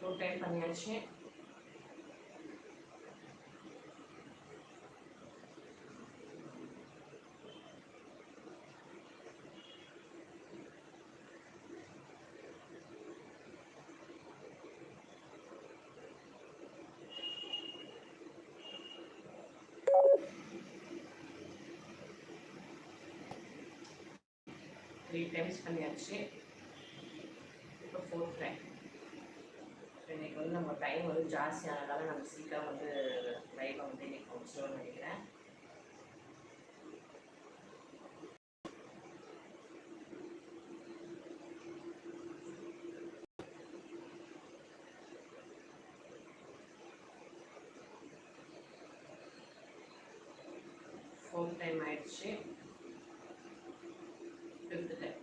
2 time பண்ணியாச்சு. Three times பண்ணியாச்சு. இப்போ 4th டைம். இன்றைக்கி வந்து நம்ம டைம் வந்து ஜாஸ்தியானதால நம்ம சீக்கிரம் வந்து லைவை வந்து இன்றைக்கி முடிச்சிடும்னு நினைக்கிறேன். ஃபோர்த் டைம் ஆயிடுச்சு. 5th time.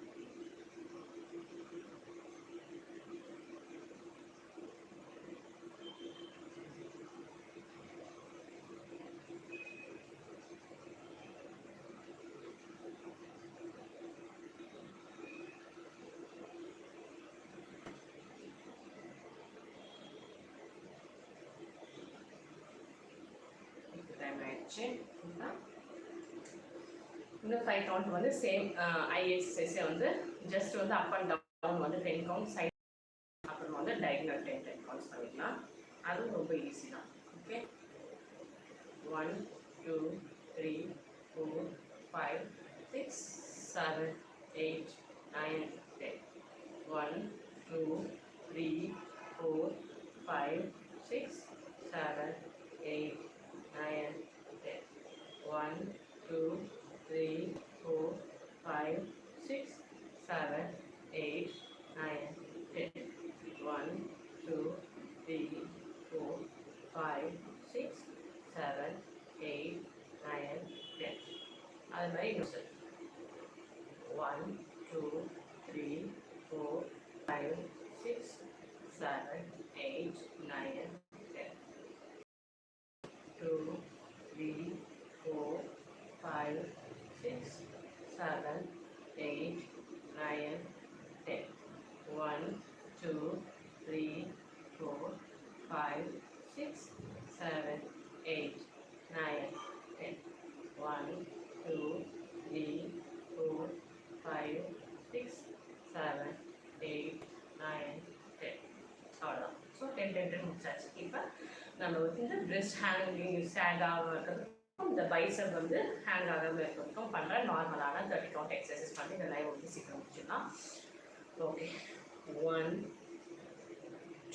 ஆயிடுச்சு. இன்னும் 5 கவுண்ட் வந்து சேம் ஐ எக்ஸசைஸே வந்து ஜஸ்ட் வந்து அப் அண்ட் டவுன் வந்து 10 கவுண்ட் சைட் அப்புறம் வந்து டயகனல் 10 கவுண்ட்ஸ் பண்ணிக்கலாம். அதுவும் ரொம்ப ஈஸி தான். ஓகே, 1 2 3 4 5 6 7 8 9 10. 1 2 3 4 5 6 7 8 9 10. 1 2 3 4 5 6 7 8 9 10. 1 2 3 4 5 6 7 8 9 10. அது மாதிரி இன்னும் 1 2 3 4 5 6 7 8 9 10. 2 3 4 5 6 7 8 9 10. 1 2 3 4 5 6 7 8 9 10. 1 2 3 4 5 6 7 8 9 10. அவ்வளோதான். ஸோ 10 10 10 முடிச்சாச்சு. இப்போ நம்ம வந்து இந்த பிரெஸ்ட் ஹேங்கிங் ஸ்டாண்ட் ஆகாமல் இருக்கிறதுக்கும் இந்த பைசப் வந்து ஹேங் ஆகாமல் இருக்கிறதுக்கும் பண்ணுற நார்மலான 30 கவுண்ட் எக்ஸசைஸ் பண்ணி இந்த லைவ் வந்து சீக்கிரம் முடிச்சிடலாம். ஓகே, 1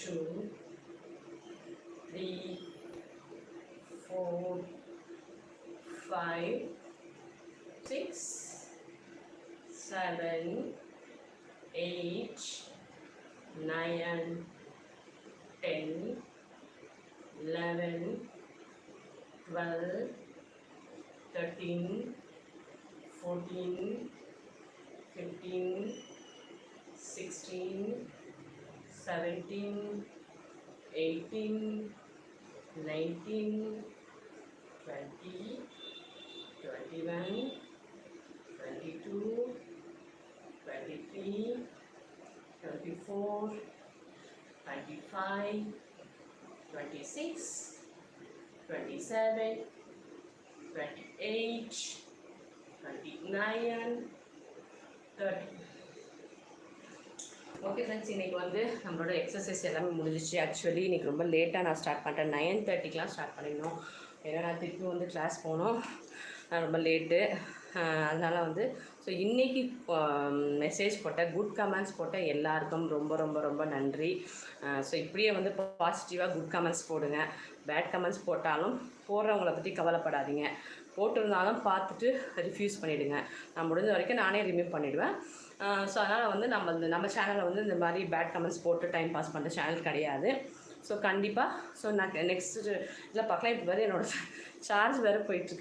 2 3 4 5 6 7 8 9 10 11 12 13 14 15 16 17 18 19 20 21 22 23 24 25 26 27 28 29 30. ஓகே ஃப்ரெண்ட்ஸ், இன்றைக்கி வந்து நம்மளோட எக்ஸசைஸ் எல்லாமே முடிஞ்சிச்சு. ஆக்சுவலி இன்றைக்கி ரொம்ப லேட்டாக நான் ஸ்டார்ட் பண்ணிட்டேன். 9:30க்கெலாம் ஸ்டார்ட் பண்ணிடணும். ஏன்னா நான் திருப்பி வந்து கிளாஸ் போகணும். ரொம்ப லேட்டு. அதனால் வந்து ஸோ இன்றைக்கி மெசேஜ் போட்ட குட் கமெண்ட்ஸ் போட்ட எல்லாருக்கும் ரொம்ப ரொம்ப ரொம்ப நன்றி. ஸோ இப்படியே வந்து பாசிட்டிவாக குட் கமெண்ட்ஸ் போடுங்க. பேட் கமெண்ட்ஸ் போட்டாலும் போடுறவங்கள பற்றி கவலைப்படாதீங்க. போட்டிருந்தாலும் பார்த்துட்டு ரிஃப்யூஸ் பண்ணிவிடுங்க. நான் முடிஞ்ச வரைக்கும் நானே ரிமூவ் பண்ணிவிடுவேன். ஸோ அதனால் வந்து நம்ம சேனலில் வந்து இந்த மாதிரி பேட் கமெண்ட்ஸ் போட்டு டைம் பாஸ் பண்ணுற சேனல் கிடையாது. ஸோ கண்டிப்பாக நான் நெக்ஸ்ட்டு இதில் பார்க்கலாம். இப்போ வேறு என்னோடய சார்ஜ் வேறு போயிட்டுருக்கு.